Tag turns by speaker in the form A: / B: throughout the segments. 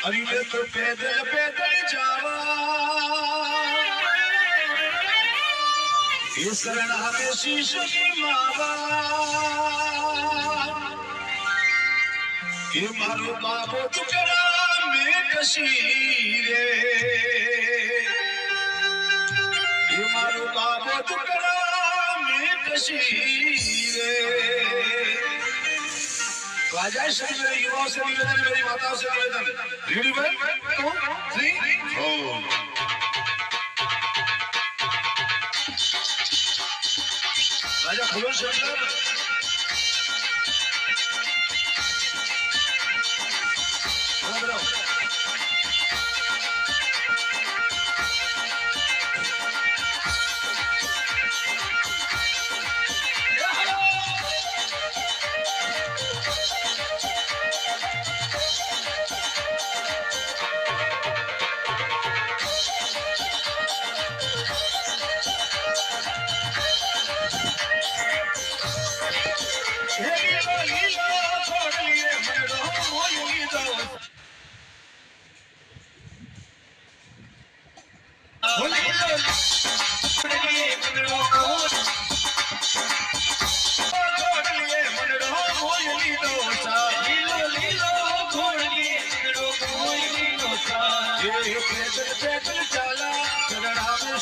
A: अरे तो पैदल पैदल जावा ये शरण हमें शीश की मावा ये मारो बाबो टुकड़ा में कशीरे ये मारो बाबो टुकड़ा में कशीरे राजा श्री मेरे युवाओं से निवेदन, मेरी माताओं से निवेदन, रेडी 1 2 3 4 राजा खुलो शंकर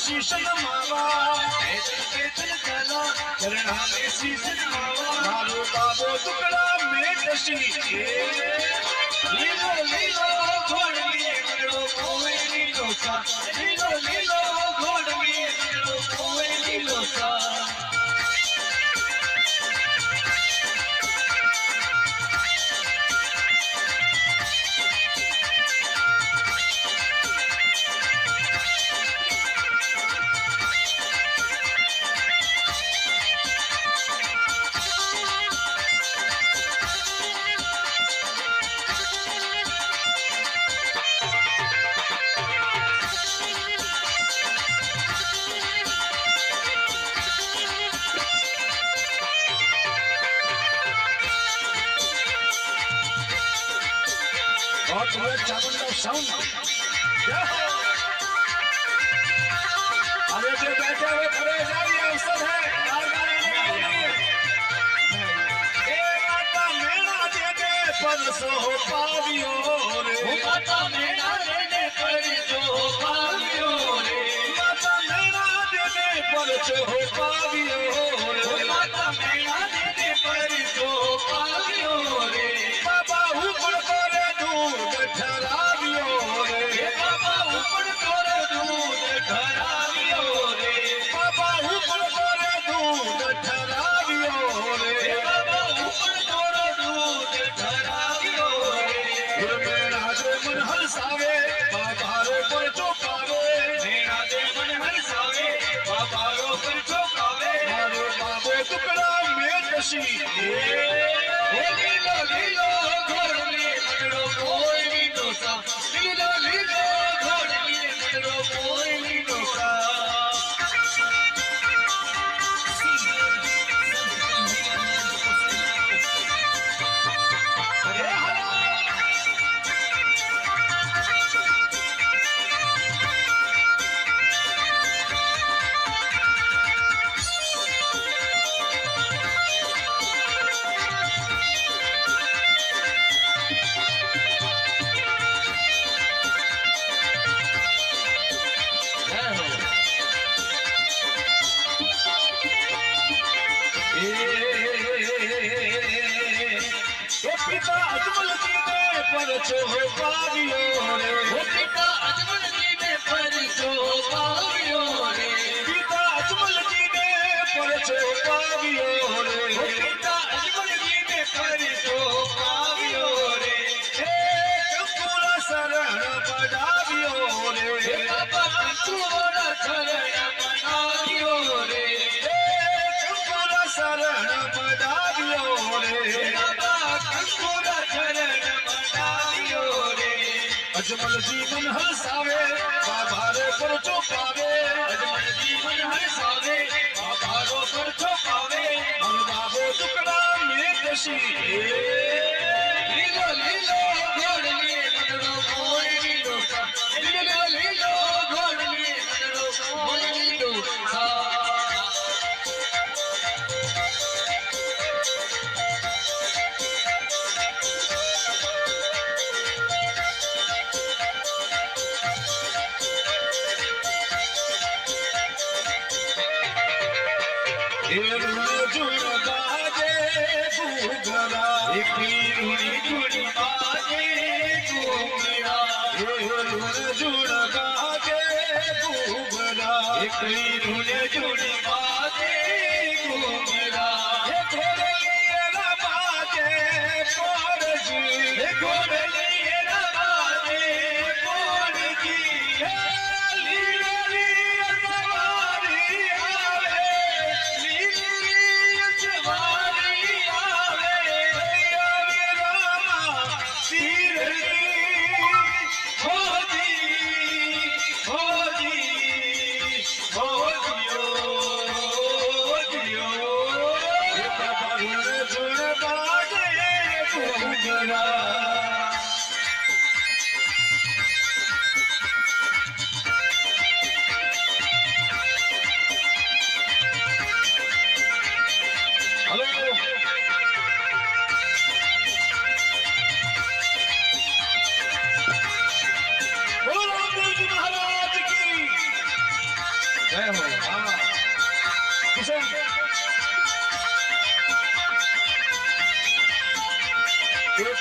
A: शीशन मावा चरणा में शीशन मावा मारो बाबो टुकड़ा में कशी लीलो लीलो घोड़ लिए मरो कोई लीलो सा लीलो लीलो घोड़ लिए मरो कोई लीलो सा साउंड अरे जो बैठे हुए खड़े जारी अवसर है माता मेरा दे दे परसो पावियो रे माता मेरा दे दे परसो पावियो रे माता मेरा दे दे परसो पावियो रे माता मेरा दे दे परसो पावियो रे बाबा ऊपर करे दूध ठहरा लीलो लीलो घोड़ लिए मरो कोई लीलो सा लीलो लीलो घोड़ लिए मरो कोई लीलो सा पिता अजमल जी ने परचो पावियो रे पिता अजमल जी ने परचो पावियो रे पिता अजमल जी ने परचो पावियो रे पिता अजमल जी ने परचो पावियो रे पूरा शरण बढ़ावियो रे बाबा पूरा शरण बढ़ावियो रे पूरा शरण बढ़ावियो रे अजमल जीवन हर सावे बाबा रे परचो पावे अजमल जीवन हर सावे પછી
B: લીલો લીલો ઘોડલી નંદડો મોરલી ડોસા લીલો લીલો ઘોડલી નંદડો મોરલી ડોસા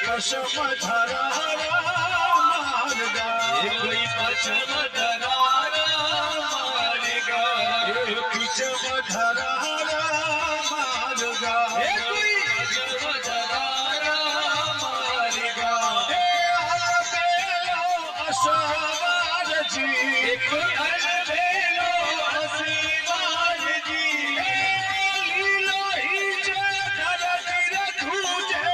A: પશમ ધરારા મારગા
B: કોઈ પછમ ધરારા મારગા
A: પીછમ ધરારા મારગા
B: કોઈ પછમ ધરારા મારગા
A: અસવારજી
B: કોઈ અલબેલો અસીવારજી
A: લીલો હિજે ધરતી રખુજે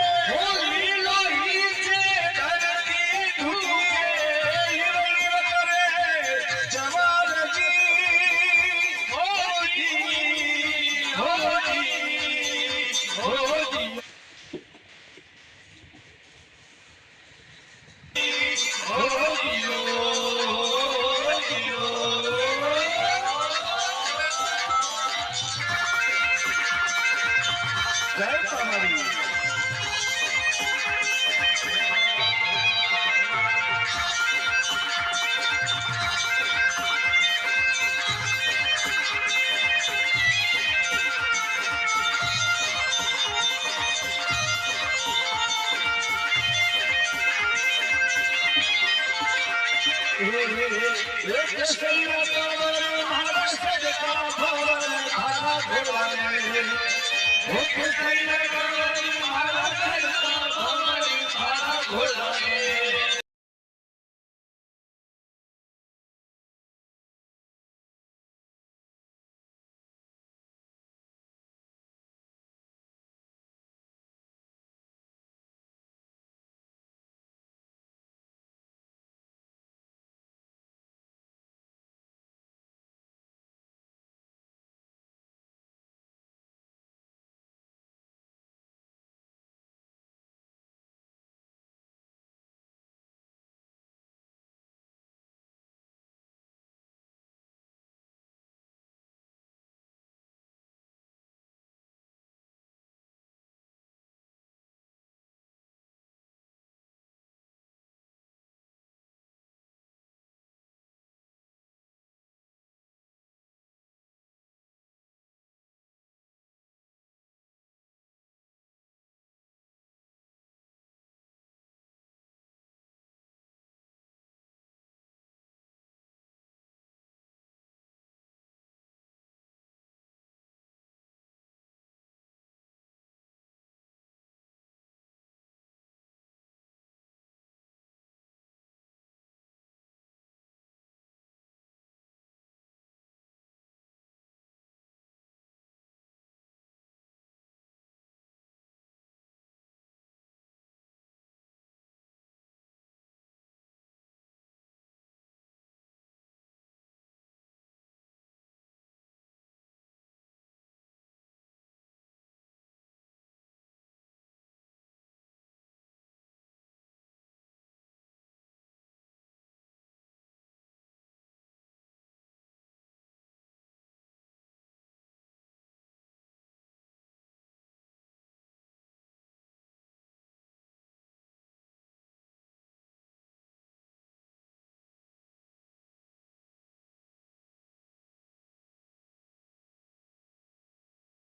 B: ભગવાન